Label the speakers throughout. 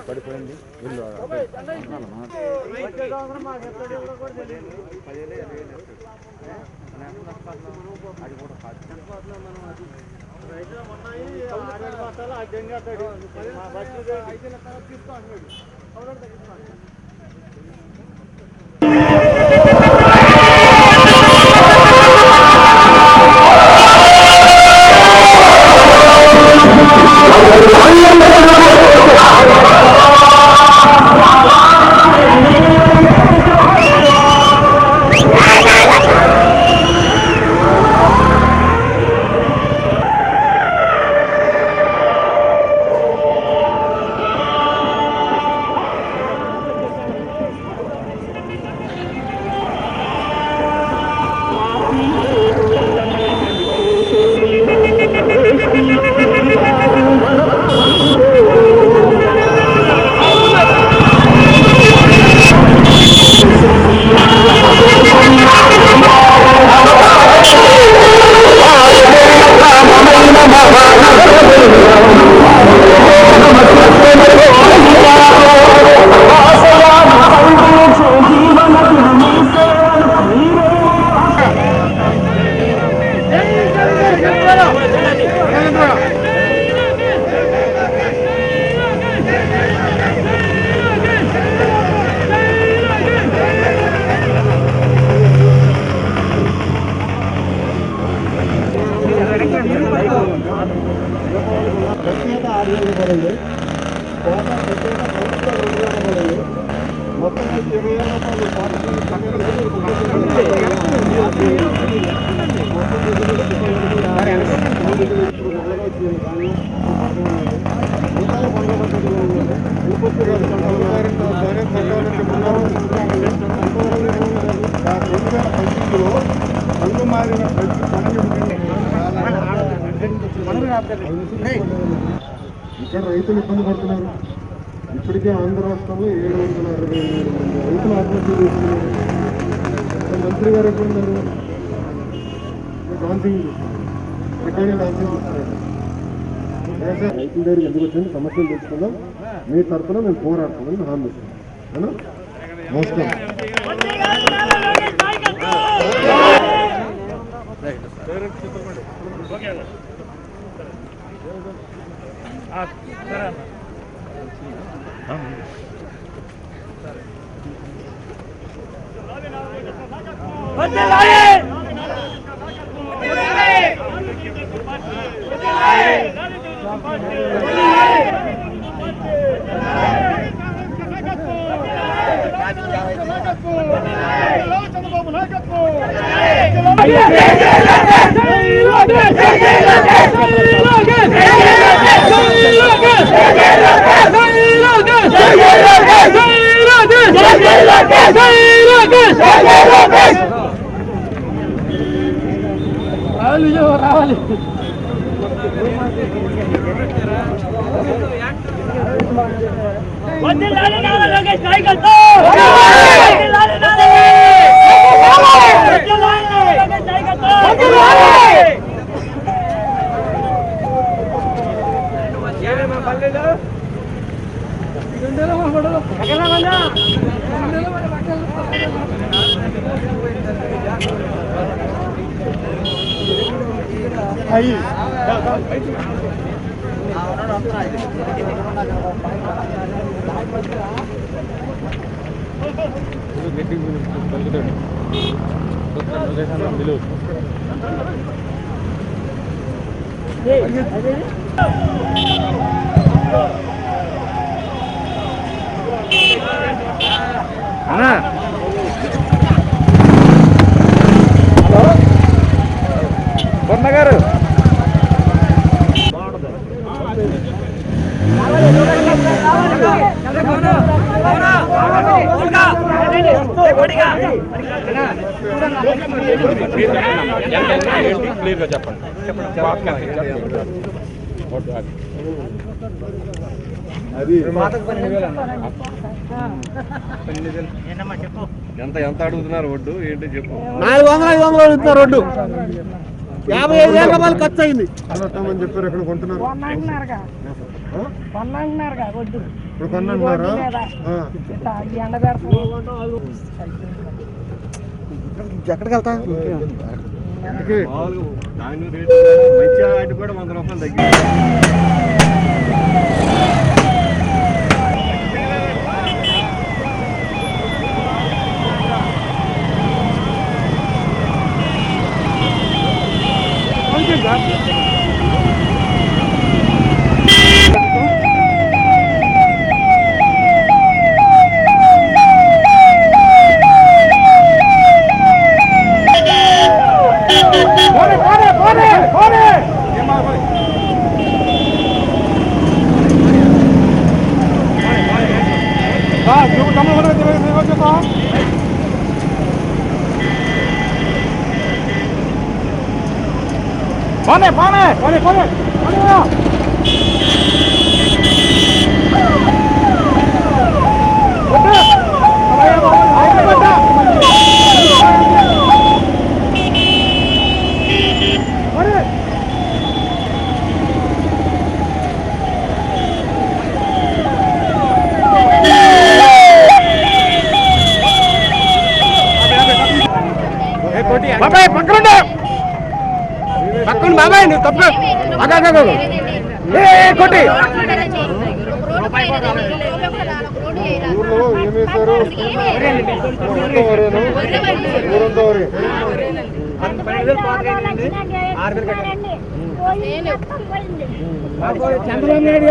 Speaker 1: పడిపోయింది ఇల్లు
Speaker 2: ఇక్కడ రైతులు ఇబ్బంది పడుతున్నారు. ఇప్పటికే ఆంధ్ర రాష్ట్రంలో 767 మంది రైతులు ఆత్మహత్య చేస్తున్నారు. మంత్రి గారు ఎక్కడ ఉన్నారు? డాన్సింగ్ రికార్డింగ్ డాన్సింగ్ చేస్తున్నారు. రైతుల దగ్గరికి ఎందుకు వచ్చింది సమస్యలు తెలుసుకుందాం. మీ తరఫున మేము పోరాడతామని హామీ ఇస్తున్నాం. నమస్కారం. రావాలి గారు
Speaker 1: క్లియర్గా చెప్పండి.
Speaker 2: అది
Speaker 1: ఎంత ఎంత అడుగుతున్నారు వడ్డు ఏంటి చెప్పు.
Speaker 3: 400-500 అడుగుతున్నారు రోడ్డు. 55,000 రూపాయలు ఖర్చు అయింది.
Speaker 2: అని చెప్పారు. ఎక్కడ కొంటున్నారు? ఇప్పుడు కొన్నారా?
Speaker 3: ఎక్కడికి వెళ్తా?
Speaker 1: మంచి ఆటి కూడా 100 రూపాయలు తగ్గింది.
Speaker 3: బాబాయ్ పక్కన బాబాయ్ నువ్వు తప్పు కొట్టి
Speaker 2: ఊర్లో ఏమేశారు?
Speaker 3: చంద్రబాబు నాయుడు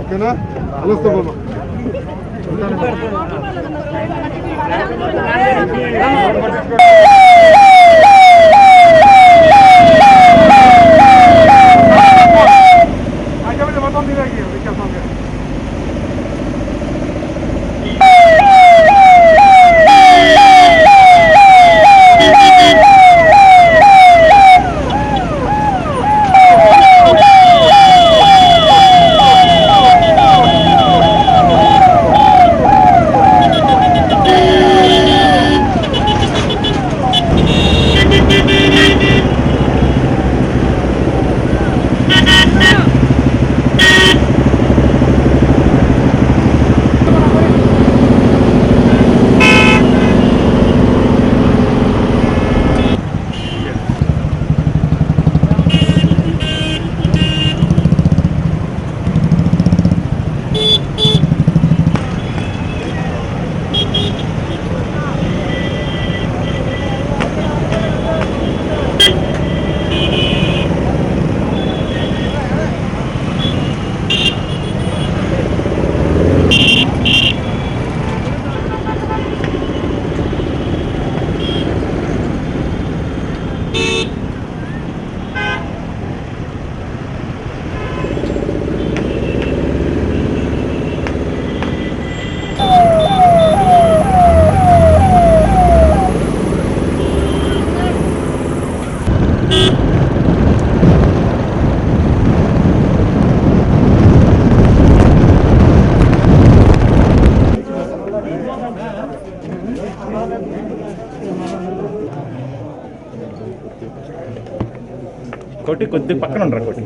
Speaker 2: ఓకేనా? కలుస్తా బాబా.
Speaker 1: కొట్టి కొద్దిగా పక్కన ఉండరా కొట్టి.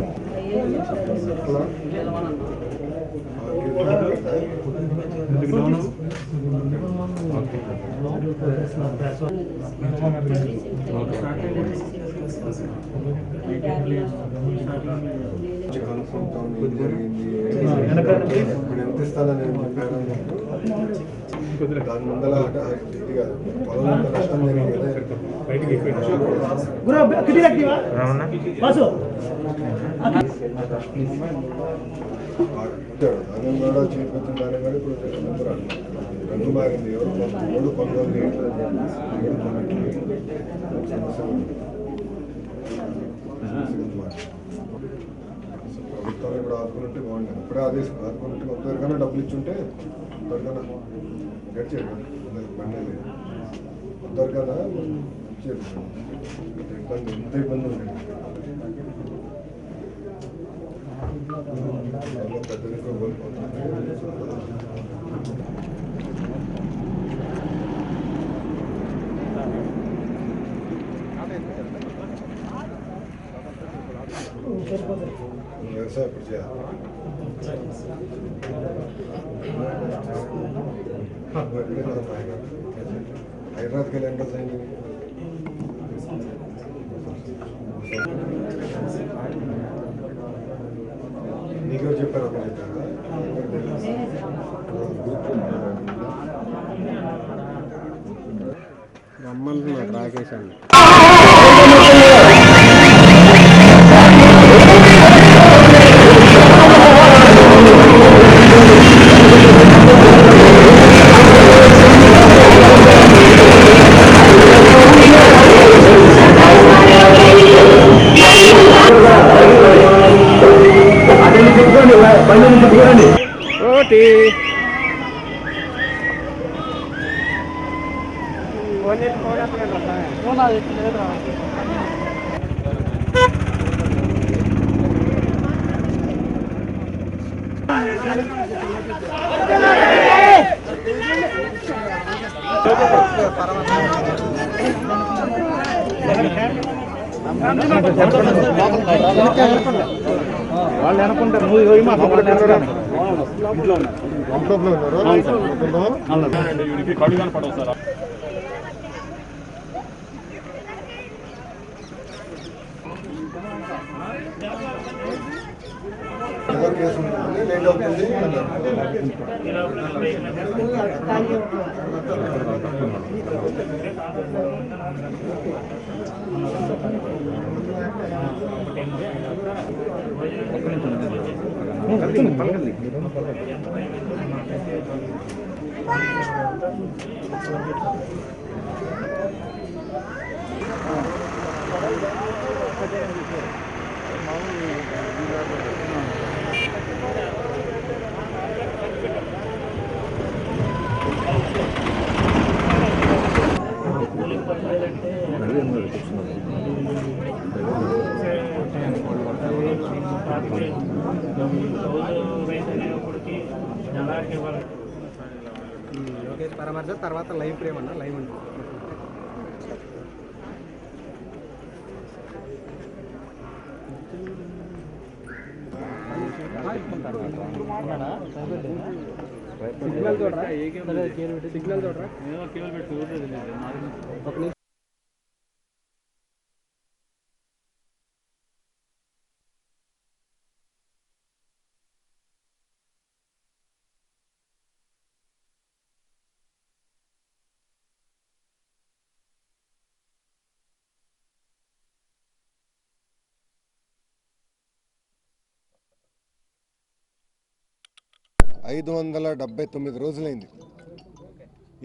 Speaker 2: ఇప్పుడు ఎంత ఇస్తానని దాని ముందర ఇది కాదు పొలం నష్టం జరిగింది దాని కూడా చేపట్టిన దాని కూడా ఇప్పుడు రంగు మారింది ఎవరు కొనుగోలు చేయట్లేదు ప్రభుత్వం ఇప్పుడు ఆదుకుంటే బాగుంటుంది ఇప్పుడే ఆదుకుంటే కొంతవరకైనా డబ్బులు ఇచ్చుంటే కొంతవరకైనా గడిచేది బండి కొంతవరకైనా ఇచ్చేది ఎంత ఇబ్బంది ఉండేది పెద్దగా కోల్పోతుంది వ్యవసాయం ఇప్పుడు చేయాలి హైదరాబాద్కి వెళ్ళి ఎంత అయింది నీకు చెప్పారు అప్పుడు చెప్పారా
Speaker 3: మమ్మల్ని నాకు రాకేశాను ఓటి వాళ్ళు అనుకుంటారు నువ్వు మా ఇంట్లో
Speaker 2: కేసు ఉంటుంది లేట్ అవుతుంది
Speaker 3: లోకేష్ పరామర్శ తర్వాత లైవ్ ప్రేమ్ అన్న లైవ్ ఉంటుంది సిగ్నల్ చూడరా సిగ్నల్ చూడరా ఒక నిమిషం 579 రోజులైంది.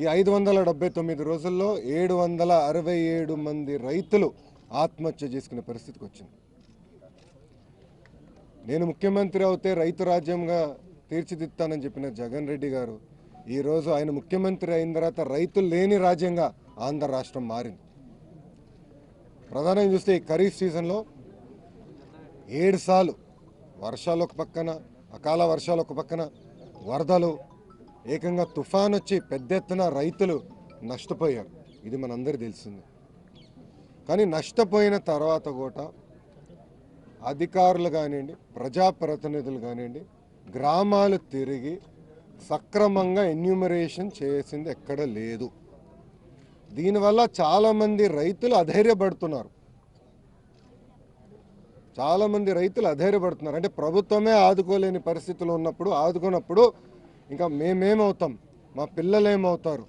Speaker 3: ఈ 579 రోజుల్లో 767 మంది రైతులు ఆత్మహత్య చేసుకునే పరిస్థితికి వచ్చింది. నేను ముఖ్యమంత్రి అవుతే రైతు రాజ్యంగా తీర్చిదిద్దానని చెప్పిన జగన్ రెడ్డి గారు ఈరోజు ఆయన ముఖ్యమంత్రి అయిన తర్వాత రైతులు లేని రాజ్యంగా ఆంధ్ర రాష్ట్రం మారింది. ప్రధానంగా చూస్తే ఈ ఖరీఫ్ సీజన్లో 7 సార్లు వర్షాలు ఒక పక్కన, అకాల వర్షాలు ఒక పక్కన, వరదలు, ఏకంగా తుఫాన్ వచ్చి పెద్ద ఎత్తున రైతులు నష్టపోయారు. ఇది మనందరికీ తెలిసింది. కానీ నష్టపోయిన తర్వాత కూడా అధికారులు కానివ్వండి, ప్రజాప్రతినిధులు కానివ్వండి, గ్రామాలు తిరిగి సక్రమంగా ఎన్యూమరేషన్ చేసింది ఎక్కడ లేదు. దీనివల్ల చాలామంది రైతులు అధైర్యపడుతున్నారు. చాలామంది రైతులు అధైర్యపడుతున్నారు. అంటే ప్రభుత్వమే ఆదుకోలేని పరిస్థితులు ఉన్నప్పుడు, ఆదుకున్నప్పుడు ఇంకా మేమేమవుతాం, మా పిల్లలు ఏమవుతారు,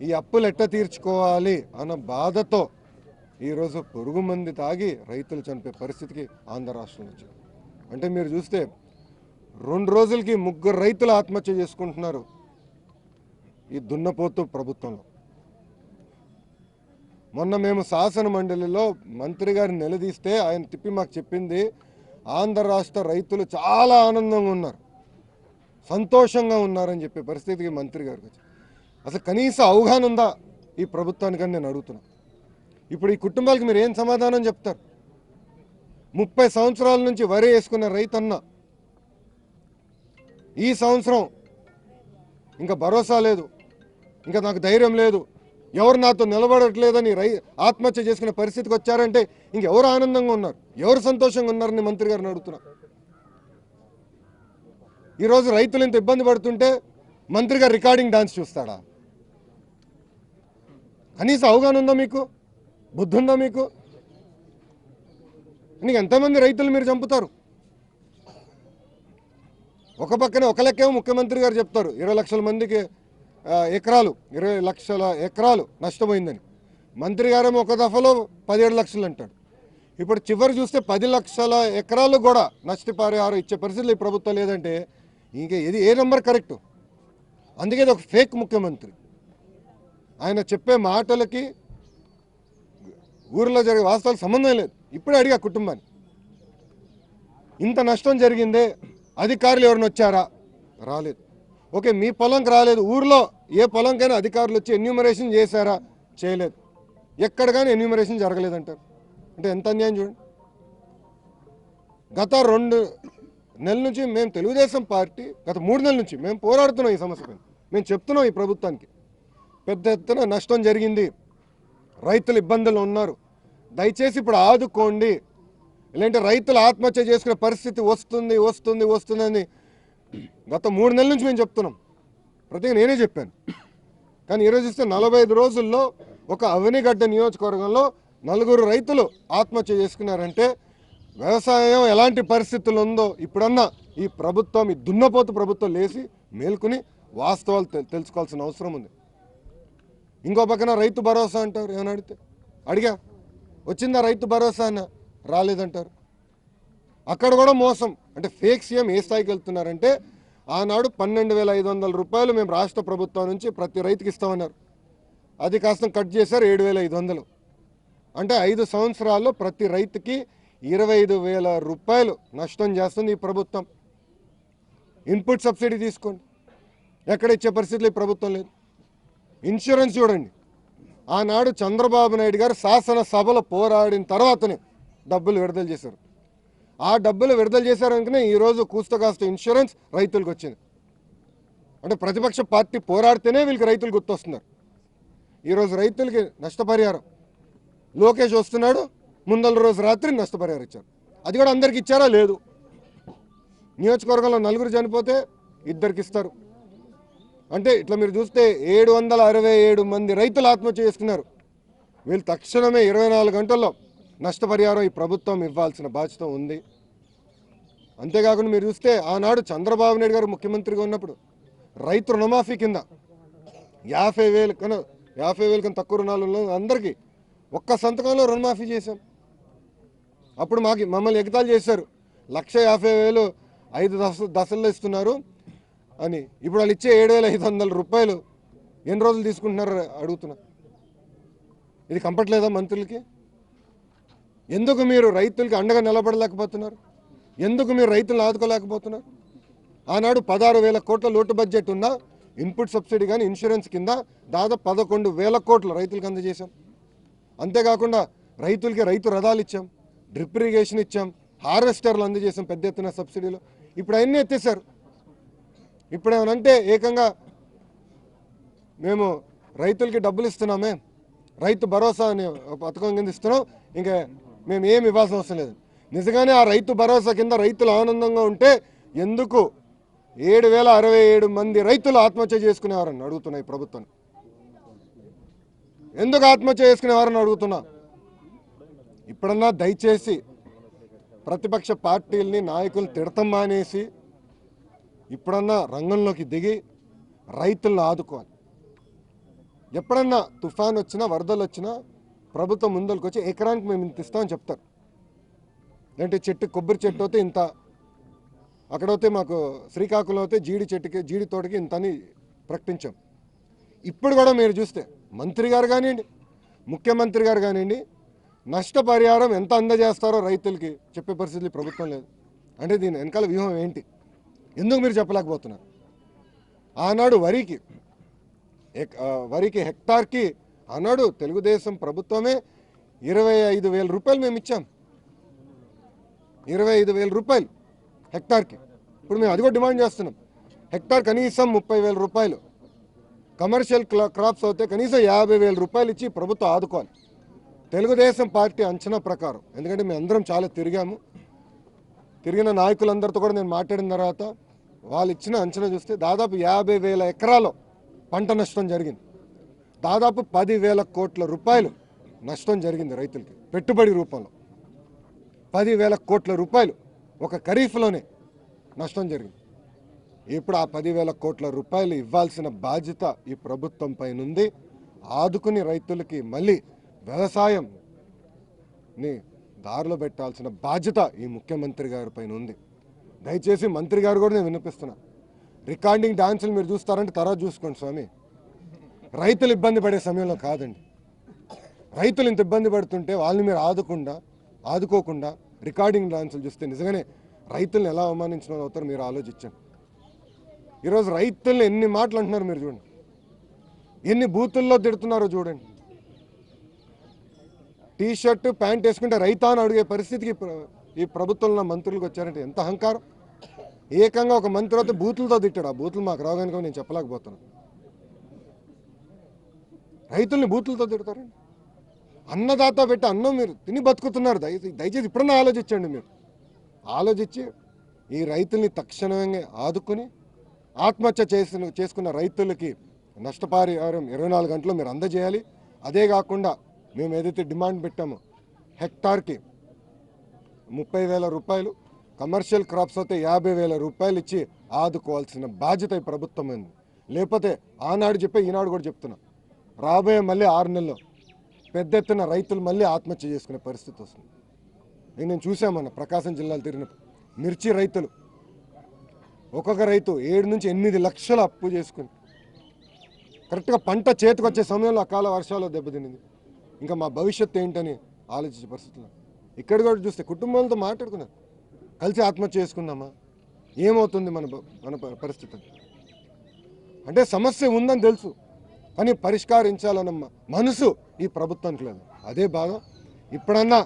Speaker 3: ఈ అప్పులు ఎట్ట తీర్చుకోవాలి అన్న బాధతో ఈరోజు పొరుగు మంది తాగి రైతులు చనిపోయే పరిస్థితికి ఆంధ్ర రాష్ట్రంలో వచ్చింది. అంటే మీరు చూస్తే 2 రోజులకి 3 రైతులు ఆత్మహత్య చేసుకుంటున్నారు ఈ దున్నపోతు ప్రభుత్వంలో. మొన్న మేము శాసన మండలిలో మంత్రి గారిని నిలదీస్తే ఆయన తిప్పి మాకు చెప్పింది, ఆంధ్ర రాష్ట్ర రైతులు చాలా ఆనందంగా ఉన్నారు, సంతోషంగా ఉన్నారని చెప్పే పరిస్థితికి మంత్రి గారికి వచ్చి అసలు కనీస అవగాహన ఉందా ఈ ప్రభుత్వానికని నేను అడుగుతున్నా. ఇప్పుడు ఈ కుటుంబాలకు మీరు ఏం సమాధానం చెప్తారు? 30 సంవత్సరాల నుంచి వరి వేసుకున్న రైతన్న ఈ సంవత్సరం ఇంకా భరోసా లేదు, ఇంకా నాకు ధైర్యం లేదు, ఎవరు నాతో నిలబడట్లేదని ఆత్మహత్య చేసుకునే పరిస్థితికి వచ్చారంటే ఇంకెవరు ఆనందంగా ఉన్నారు, ఎవరు సంతోషంగా ఉన్నారని మంత్రి గారిని అడుగుతున్నా. ఈరోజు రైతులు ఇంత ఇబ్బంది పడుతుంటే మంత్రి గారు రికార్డింగ్ డాన్స్ చూస్తాడా? కనీసం అవగాహన ఉందా మీకు? బుద్ధి ఉందా మీకు? నీకు ఎంతమంది రైతులు మీరు చంపుతారు? ఒక పక్కనే ఒక లెక్కేమో ముఖ్యమంత్రి గారు చెప్తారు 20 లక్షల మందికి ఎకరాలు 20 లక్షల ఎకరాలు నష్టపోయిందని. మంత్రి గారేమో ఒక దఫలో 17 లక్షలు అంటాడు. ఇప్పుడు చివరి చూస్తే 10 లక్షల ఎకరాలు కూడా నష్టపరిహారం ఇచ్చే పరిస్థితులు ఈ ప్రభుత్వం లేదంటే ఇంకా ఏ నెంబర్ కరెక్టు? అందుకే ఇది ఒక ఫేక్ ముఖ్యమంత్రి. ఆయన చెప్పే మాటలకి ఊరిలో జరిగే వాస్తవాలకు సంబంధం లేదు. ఇప్పుడే అడిగా కుటుంబాన్ని, ఇంత నష్టం జరిగిందే, అధికారులు ఎవరిని వచ్చారా? రాలేదు. ఓకే, మీ పొలంకి రాలేదు, ఊర్లో ఏ పొలంకైనా అధికారులు వచ్చి ఎన్యూమరేషన్ చేశారా? చేయలేదు. ఎక్కడ కానీ ఎన్యూమరేషన్ జరగలేదంటారు. అంటే ఎంత అన్యాయం చూడండి. గత 2 నెలల నుంచి మేము తెలుగుదేశం పార్టీ గత 3 నెలల నుంచి మేము పోరాడుతున్నాం ఈ సమస్యపై. మేము చెప్తున్నాం ఈ ప్రభుత్వానికి పెద్ద ఎత్తున నష్టం జరిగింది, రైతులు ఇబ్బందులు ఉన్నారు, దయచేసి ఇప్పుడు ఆదుకోండి, లేదంటే రైతులు ఆత్మహత్య చేసుకునే పరిస్థితి వస్తుందని గత 3 నెలల నుంచి మేము చెప్తున్నాం. ప్రతిగా నేనే చెప్పాను. కానీ ఈరోజు ఇస్తే 45 రోజుల్లో ఒక అవనిగడ్డ నియోజకవర్గంలో 4 రైతులు ఆత్మహత్య చేసుకున్నారంటే వ్యవసాయం ఎలాంటి పరిస్థితులు ఉందో ఇప్పుడన్నా ఈ ప్రభుత్వం, ఈ దున్నపోతు ప్రభుత్వం లేచి మేల్కొని వాస్తవాలు తెలుసుకోవాల్సిన అవసరం ఉంది. ఇంకో పక్కన రైతు భరోసా అంటారు. ఏమని అడిగా వచ్చిందా రైతు భరోసా అన్న? రాలేదంటారు. అక్కడ కూడా మోసం. అంటే ఫేక్ సీఎం ఏ స్థాయికి వెళ్తున్నారంటే ఆనాడు 12,500 రూపాయలు మేము రాష్ట్ర ప్రభుత్వం నుంచి ప్రతి రైతుకి ఇస్తామన్నారు. అది కాస్త కట్ చేశారు 7,500. అంటే 5 సంవత్సరాల్లో ప్రతి రైతుకి 25,000 రూపాయలు నష్టం చేస్తుంది ఈ ప్రభుత్వం. ఇన్పుట్ సబ్సిడీ తీసుకోండి, ఎక్కడ ఇచ్చే పరిస్థితులు ఈ ప్రభుత్వం లేదు. ఇన్సూరెన్స్ చూడండి, ఆనాడు చంద్రబాబు నాయుడు గారు శాసనసభలో పోరాడిన తర్వాతనే డబ్బులు విడుదల చేశారు. ఆ డబ్బులు విడుదల చేశారనుకునే ఈరోజు కూస్తకాస్త ఇన్సూరెన్స్ రైతులకు వచ్చింది. అంటే ప్రతిపక్ష పార్టీ పోరాడితేనే వీళ్ళకి రైతులు గుర్తొస్తున్నారు. ఈరోజు రైతులకి నష్టపరిహారం లోకేష్ వస్తున్నాడు, ముందల రోజు రాత్రి నష్టపరిహారం ఇచ్చారు. అది కూడా అందరికి ఇచ్చారా? లేదు. నియోజకవర్గంలో 4 చనిపోతే 2కి ఇస్తారు. అంటే ఇట్లా మీరు చూస్తే 767 మంది రైతులు ఆత్మహత్య చేసుకున్నారు. వీళ్ళు తక్షణమే 24 గంటల్లో నష్టపరిహారం ఈ ప్రభుత్వం ఇవ్వాల్సిన బాధ్యత ఉంది. అంతేకాకుండా మీరు చూస్తే ఆనాడు చంద్రబాబు నాయుడు గారు ముఖ్యమంత్రిగా ఉన్నప్పుడు రైతు రుణమాఫీ కింద 50,000 కన్నా తక్కువ రుణాలు ఉన్న అందరికీ ఒక్క సంతకంలో రుణమాఫీ చేశాం. అప్పుడు మమ్మల్ని ఎగతాళి చేశారు, 1,50,000 5 దశల్లో ఇస్తున్నారు అని. ఇప్పుడు వాళ్ళు ఇచ్చే 7,500 రూపాయలు ఎన్ని రోజులు తీసుకుంటున్నారు అడుగుతున్నా. ఇది కంపట్లేదా మంత్రులకి? ఎందుకు మీరు రైతులకి అండగా నిలబడలేకపోతున్నారు? ఎందుకు మీరు రైతులను ఆదుకోలేకపోతున్నారు? ఆనాడు 16,000 కోట్ల లోటు బడ్జెట్ ఉన్న ఇన్పుట్ సబ్సిడీ కానీ ఇన్సూరెన్స్ కింద దాదాపు 11,000 కోట్లు రైతులకు అందజేశాం. అంతేకాకుండా రైతులకి రైతు రథాలు ఇచ్చాం, డ్రిప్ ఇరిగేషన్ ఇచ్చాం, హార్వెస్టర్లు అందజేసాం పెద్ద ఎత్తున సబ్సిడీలు. ఇప్పుడు అవన్నీ ఎత్తేసారు. ఇప్పుడేమనంటే ఏకంగా మేము రైతులకి డబ్బులు ఇస్తున్నామే, రైతు భరోసా అనే పథకం కింద ఇస్తున్నాం, ఇంకా మేము ఏమి ఇవ్వాల్సిన అవసరం లేదు. నిజంగానే ఆ రైతు భరోసా కింద రైతులు ఆనందంగా ఉంటే ఎందుకు 7,067 మంది రైతులు ఆత్మహత్య చేసుకునేవారని అడుగుతున్నా ఈ ప్రభుత్వం. ఎందుకు ఆత్మహత్య చేసుకునేవారని అడుగుతున్నా. ఇప్పుడన్నా దయచేసి ప్రతిపక్ష పార్టీలని నాయకులు తిడతం మానేసి ఇప్పుడన్నా రంగంలోకి దిగి రైతులను ఆదుకోవాలి. ఎప్పుడన్నా తుఫాన్ వచ్చినా వరదలు వచ్చినా ప్రభుత్వం ముందరికి వచ్చి ఎకరానికి మేము ఇంత ఇస్తామని చెప్తారు. అంటే చెట్టు కొబ్బరి చెట్టు అయితే ఇంత, అక్కడైతే మాకు శ్రీకాకుళం అయితే జీడి తోటకి ఇంత అని ప్రకటించాం. ఇప్పుడు కూడా మీరు చూస్తే మంత్రి గారు కానివ్వండి, ముఖ్యమంత్రి గారు కానివ్వండి, నష్టపరిహారం ఎంత అందజేస్తారో రైతులకి చెప్పే పరిస్థితి ప్రభుత్వం లేదు. అంటే దీని వెనకాల వ్యూహం ఏంటి, ఎందుకు మీరు చెప్పలేకపోతున్నారు? ఆనాడు వరికి హెక్టార్కి ఆనాడు తెలుగుదేశం ప్రభుత్వమే 25,000 రూపాయలు మేము ఇచ్చాం. 25,000 రూపాయలు హెక్టార్కి. ఇప్పుడు మేము అది కూడా డిమాండ్ చేస్తున్నాం. హెక్టార్ కనీసం 30,000 రూపాయలు, కమర్షియల్ క్రాప్స్ అయితే కనీసం 50,000 రూపాయలు ఇచ్చి ప్రభుత్వం ఆదుకోవాలి. తెలుగుదేశం పార్టీ అంచనా ప్రకారం, ఎందుకంటే మేము అందరం చాలా తిరిగిన నాయకులందరితో కూడా నేను మాట్లాడిన తర్వాత వాళ్ళు ఇచ్చిన అంచనా చూస్తే దాదాపు 50,000 ఎకరాలు పంట నష్టం జరిగింది. దాదాపు 10,000 కోట్ల రూపాయలు నష్టం జరిగింది రైతులకి పెట్టుబడి రూపంలో. 10,000 కోట్ల రూపాయలు ఒక ఖరీఫ్లోనే నష్టం జరిగింది. ఇప్పుడు ఆ 10,000 కోట్ల రూపాయలు ఇవ్వాల్సిన బాధ్యత ఈ ప్రభుత్వం పైన ఉంది. ఆదుకుని రైతులకి మళ్ళీ వ్యవసాయంని దారిలో పెట్టాల్సిన బాధ్యత ఈ ముఖ్యమంత్రి గారి పైన ఉంది. దయచేసి మంత్రి గారు కూడా నేను వినిపిస్తున్నా, రికార్డింగ్ డాన్సులు మీరు చూస్తారంటే తర్వాత చూసుకోండి స్వామి. రైతులు ఇబ్బంది పడే సమయంలో కాదండి. రైతులు ఇంత ఇబ్బంది పడుతుంటే వాళ్ళని మీరు ఆదుకోకుండా రికార్డింగ్ డాన్సులు చూస్తే నిజంగానే రైతులను ఎలా అవమానించిన వాళ్ళు అవుతారో మీరు ఆలోచించండి. ఈరోజు రైతులను ఎన్ని మాటలు అంటున్నారు మీరు చూడండి, ఎన్ని బూతుల్లో తిడుతున్నారో చూడండి. టీషర్టు ప్యాంట్ వేసుకుంటే రైతా అని అడిగే పరిస్థితికి ఈ ప్రభుత్వంలో మంత్రులకు వచ్చారంటే ఎంత అహంకారం. ఏకంగా ఒక మంత్రి అయితే బూతులతో తిట్టాడు. ఆ బూతులు మాకు రాగానే నేను చెప్పలేకపోతున్నాను. రైతుల్ని బూతులతో తిడతారండి. అన్నదాత పెట్టి అన్నం మీరు తిని బతుకుతున్నారు. దయచేసి ఇప్పుడన్నా ఆలోచించండి. మీరు ఆలోచించి ఈ రైతుల్ని తక్షణంగా ఆదుకుని ఆత్మహత్య చేసుకున్న రైతులకి నష్టపరిహారం 24 గంటలు మీరు అందజేయాలి. అదే కాకుండా మేము ఏదైతే డిమాండ్ పెట్టామో హెక్టార్కి 30,000 రూపాయలు, కమర్షియల్ క్రాప్స్ అయితే 50,000 రూపాయలు ఇచ్చి ఆదుకోవాల్సిన బాధ్యత ఈ ప్రభుత్వం ఉంది. లేకపోతే ఆనాడు చెప్పే ఈనాడు కూడా చెప్తున్నా, రాబోయే మళ్ళీ 6 నెలల్లో పెద్ద ఎత్తున రైతులు మళ్ళీ ఆత్మహత్య చేసుకునే పరిస్థితి వస్తుంది. నేను చూసామన్న ప్రకాశం జిల్లాలో తిరిగిన మిర్చి రైతులు, ఒక్కొక్క రైతు 7 నుంచి 8 లక్షలు అప్పు చేసుకుని కరెక్ట్గా పంట చేతికి వచ్చే సమయంలో అకాల వర్షాలు దెబ్బతినింది. ఇంకా మా భవిష్యత్తు ఏంటని ఆలోచించే పరిస్థితులు. ఇక్కడ కూడా చూస్తే కుటుంబాలతో మాట్లాడుకున్నారు, కలిసి ఆత్మహత్య చేసుకుందామా, ఏమవుతుంది మన పరిస్థితి. అంటే సమస్య ఉందని తెలుసు, కానీ పరిష్కరించాలన్న మనసు ఈ ప్రభుత్వానికి లేదు. అదే బాగా ఇప్పుడన్నా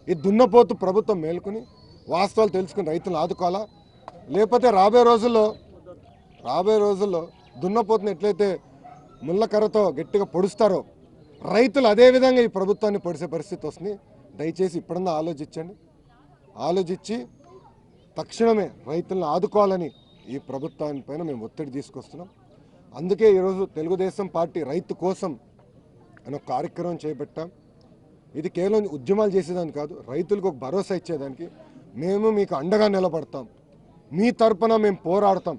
Speaker 3: ఈ దున్నపోతు ప్రభుత్వం మేల్కొని వాస్తవాలు తెలుసుకుని రైతులను ఆదుకోవాలా. లేకపోతే రాబోయే రోజుల్లో దున్నపోతుని ఎట్లయితే ముళ్ళకర్రతో గట్టిగా పొడుస్తారో రైతులు అదేవిధంగా ఈ ప్రభుత్వాన్ని పొడిసే పరిస్థితి వస్తుంది. దయచేసి ఇప్పుడన్నా ఆలోచించి తక్షణమే రైతులను ఆదుకోవాలని ఈ ప్రభుత్వానిపైన మేము ఒత్తిడి తీసుకొస్తున్నాం. అందుకే ఈరోజు తెలుగుదేశం పార్టీ రైతు కోసం అనే కార్యక్రమం చేపట్టాం. ఇది కేవలం ఉద్యమాలు చేసేదానికి కాదు, రైతులకు ఒక భరోసా ఇచ్చేదానికి. మేము మీకు అండగా నిలబడతాం, మీ తరపున మేము పోరాడతాం.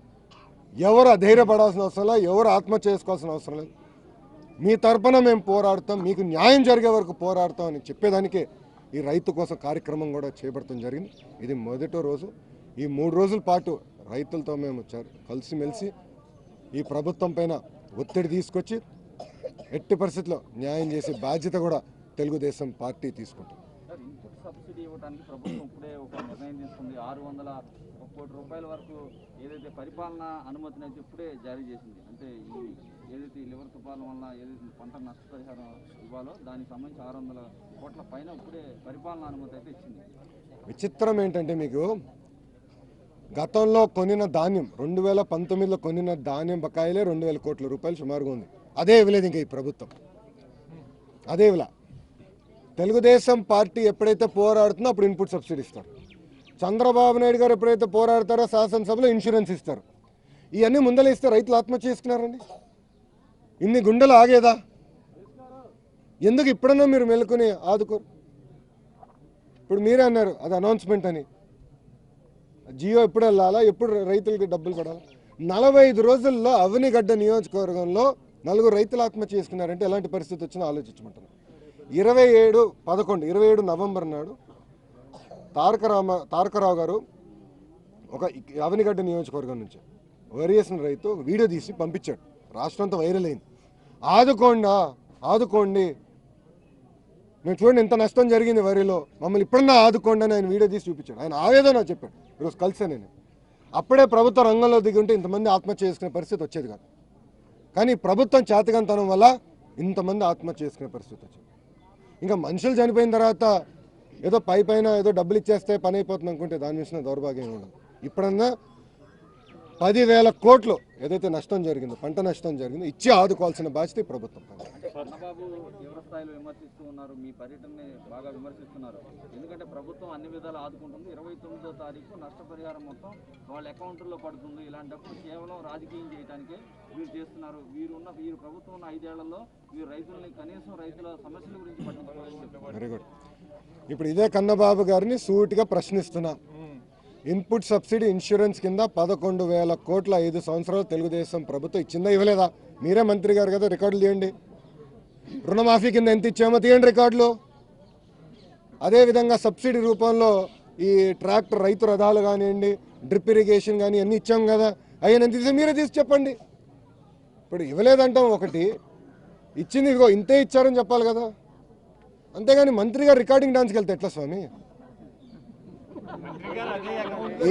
Speaker 3: ఎవరు అధైర్యపడాల్సిన అవసరం లేదు, ఎవరు ఆత్మహత్య చేసుకోవాల్సిన అవసరం లేదు. మీ తరపున మేము పోరాడతాం, మీకు న్యాయం జరిగే వరకు పోరాడతాం అని చెప్పేదానికే ఈ రైతు కోసం కార్యక్రమం కూడా చేపడటం జరిగింది. ఇది మొదటి రోజు. ఈ 3 రోజుల పాటు రైతులతో మేము కలిసిమెలిసి ఈ ప్రభుత్వం పైన ఒత్తిడి తీసుకొచ్చి ఎట్టి పరిస్థితుల్లో న్యాయం చేసే బాధ్యత కూడా తెలుగుదేశం పార్టీ తీసుకుంటుంది.
Speaker 4: ఇన్పుట్ సబ్సిడీ ఇవ్వడానికి ప్రభుత్వం ఇప్పుడే ఒక నిర్ణయం తీసుకుంది. 601 కోట్ల రూపాయల వరకు ఏదైతే పరిపాలన అనుమతిని అయితే ఇప్పుడే జారీ చేసింది. అంటే ఏదైతే లివర్ తుఫాను వల్ల ఏదైతే పంట నష్టపరిహారం ఇవ్వాలో దానికి సంబంధించి 600 కోట్ల పైన ఇప్పుడే పరిపాలన అనుమతి అయితే ఇచ్చింది.
Speaker 3: విచిత్రం ఏంటంటే మీకు గతంలో కొనిన ధాన్యం 2019లో కొనిన ధాన్యం బకాయిలే 2,000 కోట్ల రూపాయలు సుమారుగా ఉంది. అదే ఇవ్వలేదు ఇంకా ఈ ప్రభుత్వం, అదే ఇవ్వలా. తెలుగుదేశం పార్టీ ఎప్పుడైతే పోరాడుతుందో అప్పుడు ఇన్పుట్ సబ్సిడీ ఇస్తారు. చంద్రబాబు నాయుడు గారు ఎప్పుడైతే పోరాడతారో శాసనసభలో ఇన్సూరెన్స్ ఇస్తారు. ఇవన్నీ ముందలే ఇస్తే రైతులు ఆత్మహత్య చేసుకున్నారండి. ఇన్ని గుండెలు ఆగేదా? ఎందుకు ఇప్పుడన్నా మీరు మెలుకుని ఆదుకోరు? ఇప్పుడు మీరే అన్నారు అది అనౌన్స్మెంట్ అని. జియో ఎప్పుడు వెళ్ళాలా, ఎప్పుడు రైతులకి డబ్బులు పడాలా? 45 రోజుల్లో అవనిగడ్డ నియోజకవర్గంలో 4 రైతులు ఆత్మహత్య చేసుకున్నారంటే ఎలాంటి పరిస్థితి వచ్చినా ఆలోచించమంటారు. 27 నవంబర్ నాడు తారకరావు గారు ఒక అవనిగడ్డ నియోజకవర్గం నుంచి వరి వేసిన రైతు ఒక వీడియో తీసి పంపించాడు, రాష్ట్రం అంతా వైరల్ అయింది. ఆదుకోండి, మేము చూడండి ఎంత నష్టం జరిగింది వరిలో, మమ్మల్ని ఇప్పుడన్నా ఆదుకోండి అని ఆయన వీడియో తీసి చూపించాడు. ఆయన ఆవేదన చెప్పాడు. ఈరోజు కలిసే నేను అప్పుడే ప్రభుత్వ రంగంలో దిగి ఉంటే ఇంతమంది ఆత్మహత్య చేసుకునే పరిస్థితి వచ్చేది కాదు. కానీ ప్రభుత్వం చేతకంతనం వల్ల ఇంతమంది ఆత్మహత్య చేసుకునే పరిస్థితి వచ్చింది. ఇంకా మనుషులు చనిపోయిన తర్వాత ఏదో పైన ఏదో డబ్బులు ఇచ్చేస్తే పని అయిపోతుంది అనుకుంటే దాని విషయంలో దౌర్భాగ్యం ఉండదు. ఇప్పుడన్నా 10,000 కోట్లు ఏదైతే నష్టం జరిగిందో, పంట నష్టం జరిగిందో ఇచ్చి ఆదుకోవాల్సిన బాధ్యత ఈ ప్రభుత్వం.
Speaker 4: అంటే చంద్రబాబు తీవ్ర స్థాయిలో విమర్శిస్తూ ఉన్నారు, మీ పర్యటనని బాగా విమర్శిస్తున్నారు. ఎందుకంటే ప్రభుత్వం అన్ని విధాలు ఆదుకుంటుంది. 29వ తారీఖు నష్టపరిహారం మొత్తం వాళ్ళ అకౌంట్లో పడుతుంది. ఇలాంటప్పుడు కేవలం రాజకీయం చేయడానికే వీరు చేస్తున్నారు. వీరు ప్రభుత్వం ఉన్న 5 ఏళ్లలో వీరు రైతుల్ని కనీసం రైతుల సమస్యల గురించి పట్టించుకోవాలని చెప్పారు.
Speaker 3: Very good. ఇప్పుడు ఇదే కన్నబాబు గారిని సూటిగా ప్రశ్నిస్తున్నా. ఇన్పుట్ సబ్సిడీ ఇన్సూరెన్స్ కింద 11,000 కోట్ల 5 సంవత్సరాలు తెలుగుదేశం ప్రభుత్వం ఇచ్చిందా, ఇవ్వలేదా? మీరే మంత్రి గారు కదా, రికార్డులు తీయండి. రుణమాఫీ కింద ఎంత ఇచ్చామో తీయండి రికార్డులు. అదేవిధంగా సబ్సిడీ రూపంలో ఈ ట్రాక్టర్ రైతు రథాలు కానివ్వండి, డ్రిప్ ఇరిగేషన్ కానీ అన్నీ ఇచ్చాం కదా, అయ్యా ఎంత తీసి మీరే తీసి చెప్పండి. ఇప్పుడు ఇవ్వలేదంటాం ఒకటి, ఇచ్చింది ఇదిగో ఇంతే ఇచ్చారని చెప్పాలి కదా. అంతేగాని మంత్రి గారు రికార్డింగ్ డాన్స్కి వెళ్తే ఎట్లా స్వామి?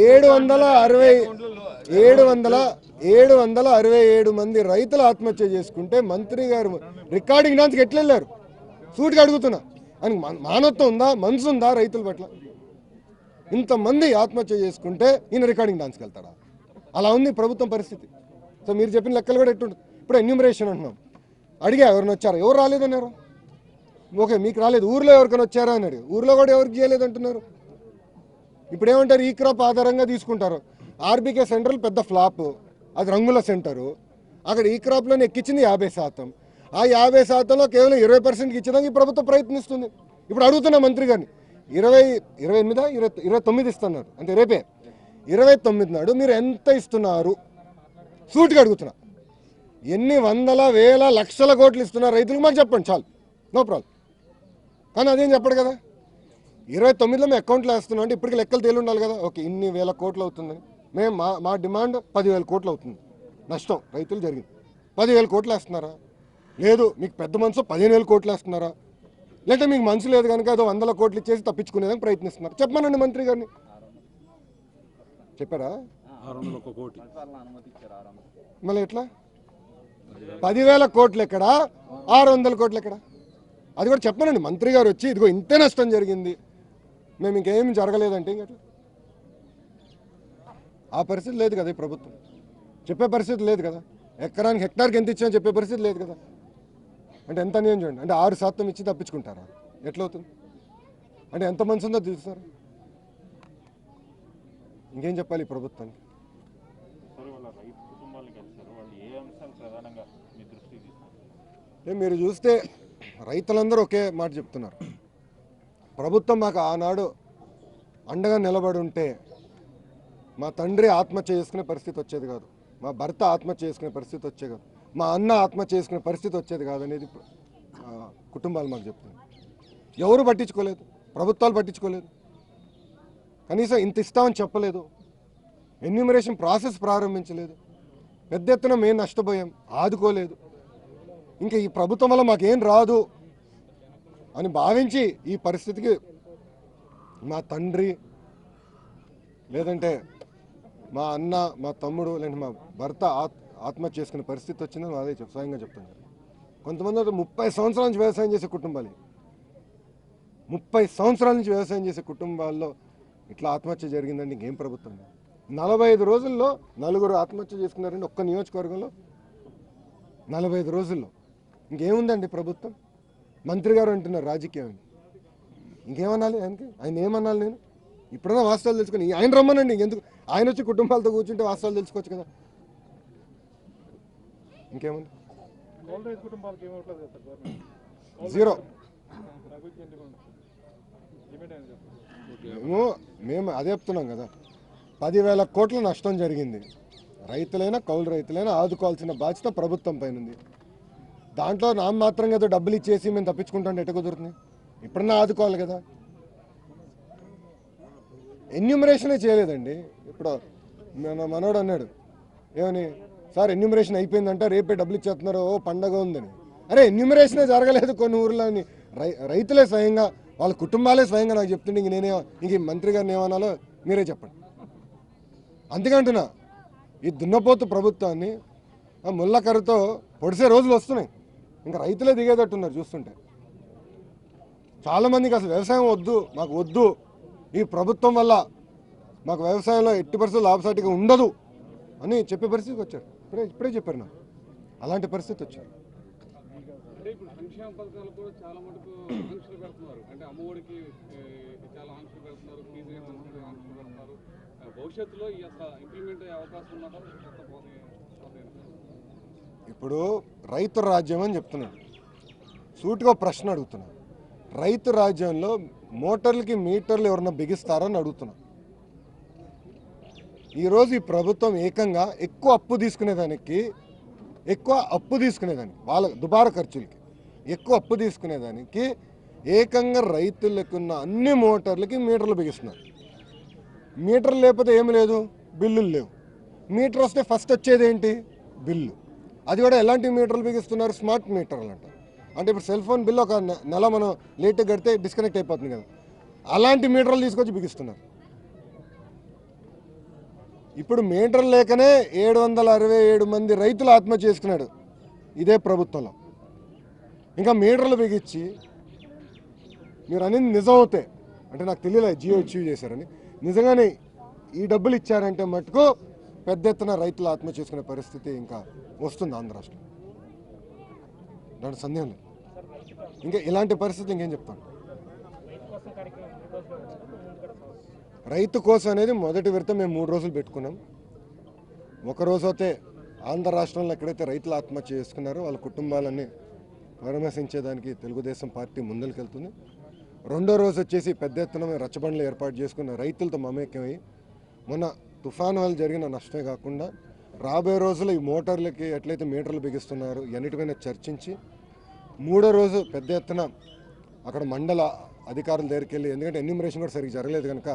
Speaker 3: 767 మంది రైతులు ఆత్మహత్య చేసుకుంటే మంత్రి గారు రికార్డింగ్ డాన్స్కి ఎట్లా వెళ్ళారు? సూటిగా అడుగుతున్నా. అని మానవత్వం ఉందా, మనసు ఉందా రైతుల పట్ల? ఇంతమంది ఆత్మహత్య చేసుకుంటే ఈయన రికార్డింగ్ డాన్స్కి వెళ్తాడా? అలా ఉంది ప్రభుత్వం పరిస్థితి. సో మీరు చెప్పిన లెక్కలు కూడా ఎట్టుంటుంది. ఇప్పుడు ఎన్యూమరేషన్ అంటున్నాం, అడిగా ఎవరిని వచ్చారా, ఎవరు రాలేదన్నారు. ఓకే మీకు రాలేదు, ఊర్లో ఎవరికైనా వచ్చారా అన్నాడు, ఊర్లో కూడా ఎవరికి చేయలేదు అంటున్నారు. ఇప్పుడు ఏమంటారు, ఈ క్రాప్ ఆధారంగా తీసుకుంటారు. ఆర్బీకే సెంటర్లు పెద్ద ఫ్లాప్, అది రంగుల సెంటరు. అక్కడ ఈ క్రాప్లోనే ఎక్కించింది 50%. ఆ 50%లో కేవలం 20%కి ఇచ్చేదానికి ఈ ప్రభుత్వం ప్రయత్నిస్తుంది. ఇప్పుడు అడుగుతున్నా మంత్రి గారిని, 29 ఇస్తున్నారు అంటే రేపే 29 నాడు మీరు ఎంత ఇస్తున్నారు సూటిగా అడుగుతున్నా. ఎన్ని వందల వేల లక్షల కోట్లు ఇస్తున్నారు రైతులకు మాకు చెప్పండి, చాలు, నో ప్రాబ్లం. కానీ అదేం చెప్పడు కదా. 29లో మేము అకౌంట్లో వేస్తున్నాం అంటే ఇప్పటికి లెక్కలు తేలి ఉండాలి కదా. ఓకే ఇన్ని వేల కోట్లు అవుతుందని మేము మా డిమాండ్ 10,000 కోట్లు అవుతుంది నష్టం రైతులు జరిగింది. 10,000 కోట్లు వేస్తున్నారా? లేదు. మీకు పెద్ద మనసు 15,000 కోట్లు వేస్తున్నారా? లేదంటే మీకు మనసు లేదు కనుక ఏదో 100 కోట్లు ఇచ్చేసి తప్పించుకునేదానికి ప్రయత్నిస్తున్నారు? చెప్పమనండి మంత్రి గారిని. చెప్పారా?
Speaker 1: 601 కోట్లు
Speaker 3: మళ్ళీ ఎట్లా? 10,000 కోట్లు ఎక్కడా, 600 కోట్లు ఎక్కడా? అది కూడా చెప్పనండి మంత్రి గారు వచ్చి, ఇదిగో ఇంతే నష్టం జరిగింది, మేము ఇంకేం జరగలేదంటే ఇంకట్లా. ఆ పరిస్థితి లేదు కదా ఈ ప్రభుత్వం, చెప్పే పరిస్థితి లేదు కదా. ఎకరానికి హెక్టార్కి ఎంత ఇచ్చామని చెప్పే పరిస్థితి లేదు కదా. అంటే ఎంత అన్యాయం చూడండి. అంటే 6% ఇచ్చి తప్పించుకుంటారా? ఎట్లవుతుంది? అంటే ఎంత మనసు ఉందో చూస్తారు. ఇంకేం చెప్పాలి ఈ ప్రభుత్వానికి? మీరు చూస్తే రైతులందరూ ఒకే మాట చెప్తున్నారు, ప్రభుత్వం మాకు ఆనాడు అండగా నిలబడి ఉంటే మా తండ్రి ఆత్మహత్య చేసుకునే పరిస్థితి వచ్చేది కాదు, మా భర్త ఆత్మహత్య చేసుకునే పరిస్థితి వచ్చేది కాదు, మా అన్న ఆత్మహత్య చేసుకునే పరిస్థితి వచ్చేది కాదనేది కుటుంబాలు మాకు చెప్తున్నారు. ఎవరు పట్టించుకోలేదు, ప్రభుత్వాలు పట్టించుకోలేదు, కనీసం ఇంత ఇస్తామని చెప్పలేదు, ఎన్యూమరేషన్ ప్రాసెస్ ప్రారంభించలేదు, పెద్ద ఎత్తున మేము నష్టపోయాం, ఆదుకోలేదు. ఇంకా ఈ ప్రభుత్వం వల్ల మాకేం రాదు అని భావించి ఈ పరిస్థితికి మా తండ్రి లేదంటే మా అన్న మా తమ్ముడు లేదంటే మా భర్త ఆత్మహత్య చేసుకునే పరిస్థితి వచ్చిందని అదే స్వయంగా చెప్తాను. కొంతమంది 30 సంవత్సరాల నుంచి వ్యవసాయం చేసే కుటుంబాలు, 30 సంవత్సరాల నుంచి వ్యవసాయం చేసే కుటుంబాల్లో ఇట్లా ఆత్మహత్య జరిగిందండి. ఇంకేం ప్రభుత్వం? 45 రోజుల్లో 4 ఆత్మహత్య చేసుకున్నారండి ఒక్క నియోజకవర్గంలో. 45 రోజుల్లో ఇంకేముందండి ప్రభుత్వం? మంత్రి గారు అంటున్నారు రాజకీయం, ఇంకేమనాలి ఆయనకి? ఆయన ఏమనాలి? నేను ఇప్పుడన్నా వాస్తవాలు తెలుసుకొని ఆయన రమ్మనండి. ఇంకెందుకు ఆయన వచ్చి కుటుంబాలతో కూర్చుంటే వాస్తవాలు తెలుసుకోవచ్చు కదా. ఇంకేమన్నా జీరో. మేము అదే చెప్తున్నాం కదా, 10,000 కోట్ల నష్టం జరిగింది. రైతులైనా కౌలు రైతులైనా ఆదుకోవాల్సిన బాధ్యత ప్రభుత్వం పైన ఉంది. దాంట్లో మాత్రంగా ఏదో డబ్బులు ఇచ్చేసి మేము తప్పించుకుంటాం ఎట్ట కుదురుతుంది? ఇప్పుడన్నా ఆదుకోవాలి కదా. ఎన్యూమరేషనే చేయలేదండి. ఇప్పుడు మనోడు అన్నాడు ఏమని, సార్ ఎన్యూమరేషన్ అయిపోయిందంట రేపే డబ్బులు ఇచ్చేస్తున్నారు, ఓ పండగ ఉందని. అరే ఎన్యూమరేషనే జరగలేదు కొన్ని ఊర్లో అని రైతులే స్వయంగా వాళ్ళ కుటుంబాలే స్వయంగా నాకు చెప్తుండే. ఇంక మంత్రి గారిని ఏమనాలో మీరే చెప్పండి. అందుకంటున్నా ఈ దున్నపోతు ప్రభుత్వాన్ని ముళ్ళకర్రతో పొడిసే రోజులు వస్తున్నాయి. ఇంకా రైతులే దిగేటట్టున్నారు చూస్తుంటే. చాలామందికి అసలు వ్యవసాయం వద్దు, మాకు వద్దు, ఈ ప్రభుత్వం వల్ల మాకు వ్యవసాయంలో ఎట్టి పరిస్థితులు లాభసాటిగా ఉండదు అని చెప్పే పరిస్థితికి వచ్చారు. ఇప్పుడే చెప్పారు నాకు అలాంటి పరిస్థితి వచ్చారు.
Speaker 5: ఇప్పుడు సంక్షేమ పథకాలు కూడా చాలా మటుకు ఆంక్షలు పెడుతున్నారు. అంటే అమ్మఒడికి చాలా ఆంక్షలు పెడుతున్నారు, ఫీజు ఆంక్షలు పెడుతున్నారు. భవిష్యత్తులో ఈ యొక్క ఇంప్లిమెంట్ అయ్యే అవకాశం ఉన్నదా?
Speaker 3: ఇప్పుడు రైతు రాజ్యం అని చెప్తున్నాడు. సూటిగా ప్రశ్న అడుగుతున్నాను. రైతు రాజ్యంలో మోటార్లకి మీటర్లు ఎవరన్నా బిగిస్తారని అడుగుతున్నా. ఈరోజు ఈ ప్రభుత్వం ఏకంగా ఎక్కువ అప్పు తీసుకునేదానికి వాళ్ళ దుబారా ఖర్చులకి ఎక్కువ అప్పు తీసుకునేదానికి ఏకంగా రైతులకు ఉన్న అన్ని మోటార్లకి మీటర్లు బిగిస్తున్నారు. మీటర్లు లేకపోతే ఏమి లేదు, బిల్లులు లేవు. మీటర్ వస్తే ఫస్ట్ వచ్చేది ఏంటి? బిల్లు. అది కూడా ఎలాంటి మీటర్లు బిగిస్తున్నారు? స్మార్ట్ మీటర్లు అంట. అంటే ఇప్పుడు సెల్ ఫోన్ బిల్లు ఒక నెల మనం లేట్గా కడితే డిస్కనెక్ట్ అయిపోతుంది కదా, అలాంటి మీటర్లు తీసుకొచ్చి బిగిస్తున్నారు. ఇప్పుడు మీటర్లు లేకనే 767 మంది రైతులు ఆత్మహత్య చేసుకున్నాడు ఇదే ప్రభుత్వంలో. ఇంకా మీటర్లు బిగించి మీరు అనేది నిజం అవుతే, అంటే నాకు తెలియలేదు జియో ఇష్యూ చేశారని, నిజంగానే ఈ డబ్బులు ఇచ్చారంటే మటుకు పెద్ద ఎత్తున రైతులు ఆత్మహత్య చేసుకునే పరిస్థితి ఇంకా వస్తుంది ఆంధ్ర రాష్ట్రం. దాంట్లో సందేహం లేదు. ఇంకా ఇలాంటి పరిస్థితి ఇంకేం చెప్తాను. రైతు కోసం అనేది మొదటి విడత మేము 3 రోజులు పెట్టుకున్నాం. ఒకరోజు అయితే ఆంధ్ర రాష్ట్రంలో ఎక్కడైతే రైతులు ఆత్మహత్య చేసుకున్నారో వాళ్ళ కుటుంబాలన్నీ పరామర్శించేదానికి తెలుగుదేశం పార్టీ ముందరికెళ్తుంది. రెండో రోజు వచ్చేసి పెద్ద ఎత్తున మేము రచ్చబండ్లు ఏర్పాటు చేసుకున్న రైతులతో మమేకమై మొన్న తుఫాను వల్ల జరిగిన నష్టమే కాకుండా రాబోయే రోజుల్లో ఈ మోటార్లకి ఎట్లయితే మీటర్లు బిగిస్తున్నారు ఎన్నిటిపైన చర్చించి మూడో రోజు పెద్ద ఎత్తున అక్కడ మండల అధికారుల దగ్గరికి వెళ్ళి, ఎందుకంటే ఎన్యూమరేషన్ కూడా సరిగ్గా జరగలేదు కనుక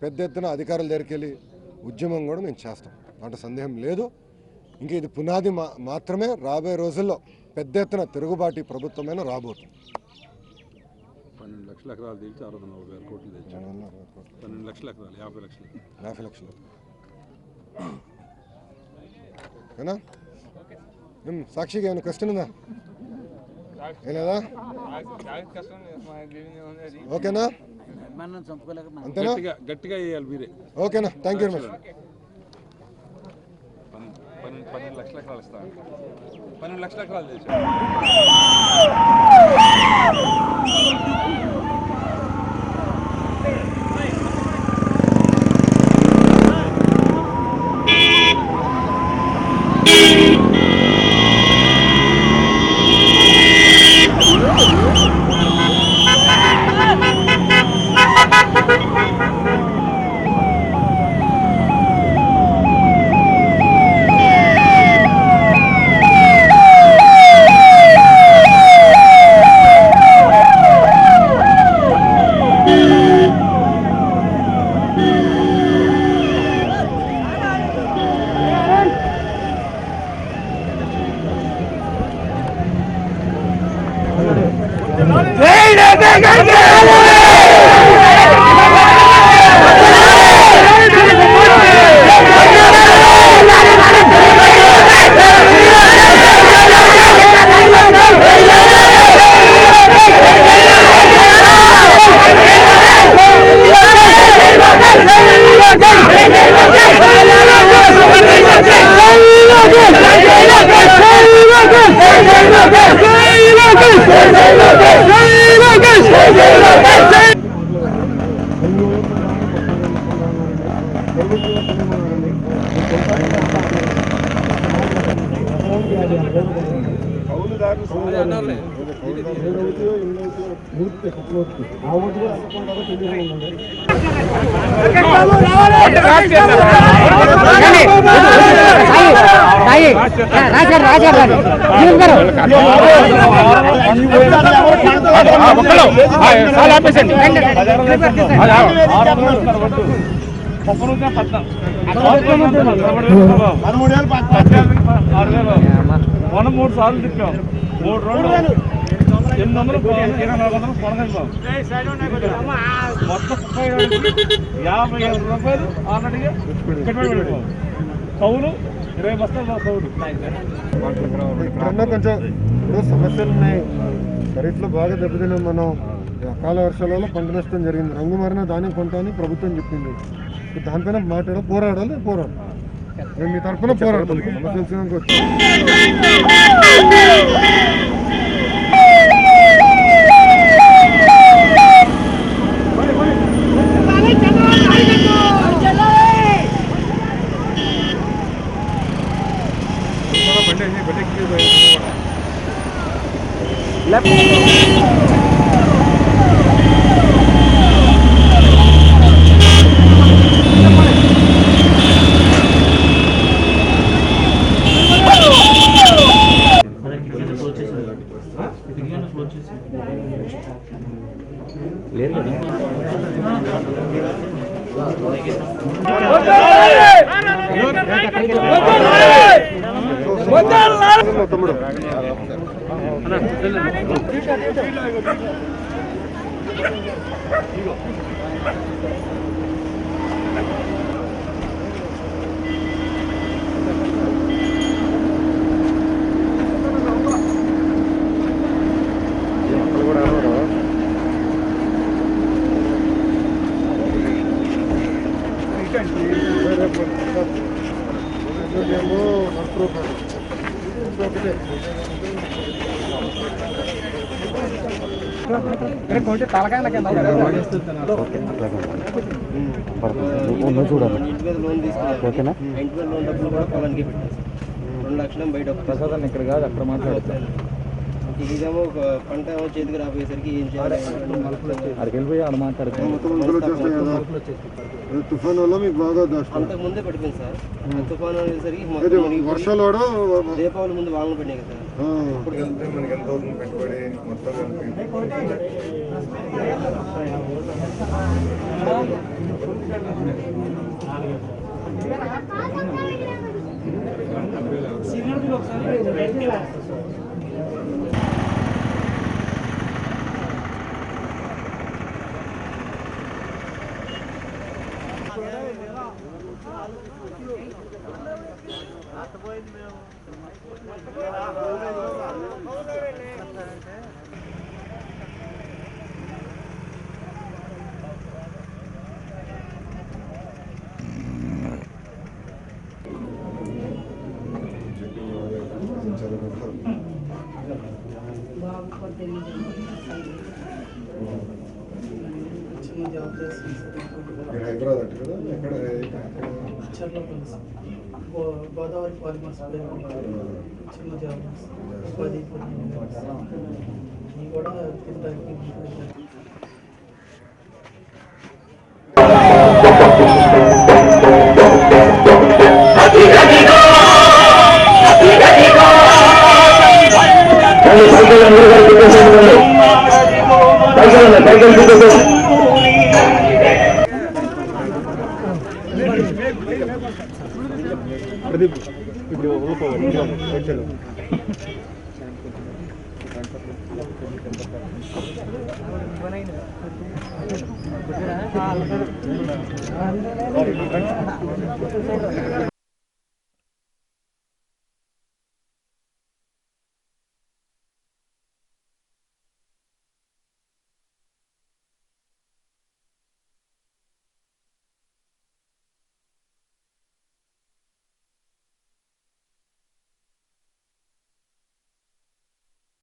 Speaker 3: పెద్ద ఎత్తున అధికారుల దగ్గరికి వెళ్ళి ఉద్యమం కూడా మేము చేస్తాం. అంటే సందేహం లేదు. ఇంక ఇది పునాది మాత్రమే. రాబోయే రోజుల్లో పెద్ద ఎత్తున తిరుగుబాటు ప్రభుత్వమైన రాబోతుంది.
Speaker 5: 12 లక్షల ఎకరాలు తెచ్చి 640,000 కోట్లు తెచ్చారు. 12 లక్షల ఎకరాలు 50 లక్షలు
Speaker 3: ఓకేనా? సాక్షిగా ఏమైనా క్వశ్చన్ ఉందా? లేదా? ఓకేనా? అంతేనా?
Speaker 5: గట్టిగా చేయాలి మీరే.
Speaker 3: ఓకేనా? Thank you very much.
Speaker 5: 12 లక్షల ఎకరాలు ఇస్తాను. 12 లక్షల ఎకరాలు తెచ్చారు.
Speaker 2: కౌలుదారులు ఆ ఓటు కూడా అనుకుంటారో తెలియదు.
Speaker 1: మనం 3 సార్లు తిప్పాం. 3 రోజులు 800 400 కొనగలి బాబు. మొత్తం 55 రూపాయలు ఆల్రెడీగా పెట్టుబడి పెట్టాం. కౌలు 20 బస్తాలు కౌలు.
Speaker 2: ఇప్పుడన్నా కొంచెం ఇప్పుడు సమస్యలు ఉన్నాయి. ఖరీఫ్లో బాగా దెబ్బతిన్నాం మనం. అకాల వర్షాల వల్ల పంట నష్టం జరిగింది. రంగు మారిన ధాన్యం కొంటామని ప్రభుత్వం చెప్పింది. దానిపైన పోరాడాలి. మేము మీ తరఫున పోరాడతాం. సమస్యలు వచ్చి తమ్ముడు
Speaker 6: ఓకేనా? 2 లక్షలు బయట ప్రసాదాన్ని ఇక్కడ కాదు అక్కడ మాట్లాడుతాను. ఇదేమో ఒక పంట చేతికి రాబోయేసరికి ఏం చేయాలి అక్కడికి వెళ్ళిపోయి ఆడ మాట్లాడుతాను.
Speaker 2: తుఫాన్ వల్ల మీకు బాగా
Speaker 6: అంతకు ముందే పడిపోయింది సార్. తుఫాన్ అనేసరికి
Speaker 2: వర్షాలు
Speaker 6: దీపావళి ముందు వాళ్ళని పడినాయి కదా సార్.
Speaker 3: మనకి ఎంత అవుతుంది పెట్టుబడి మొత్తం హైదరాబాద్ అంటే కదా ఎక్కడ
Speaker 7: గోదావరి పాలిమర్స్ చిన్న జాబ్ ఉపాధి కూడా తినడానికి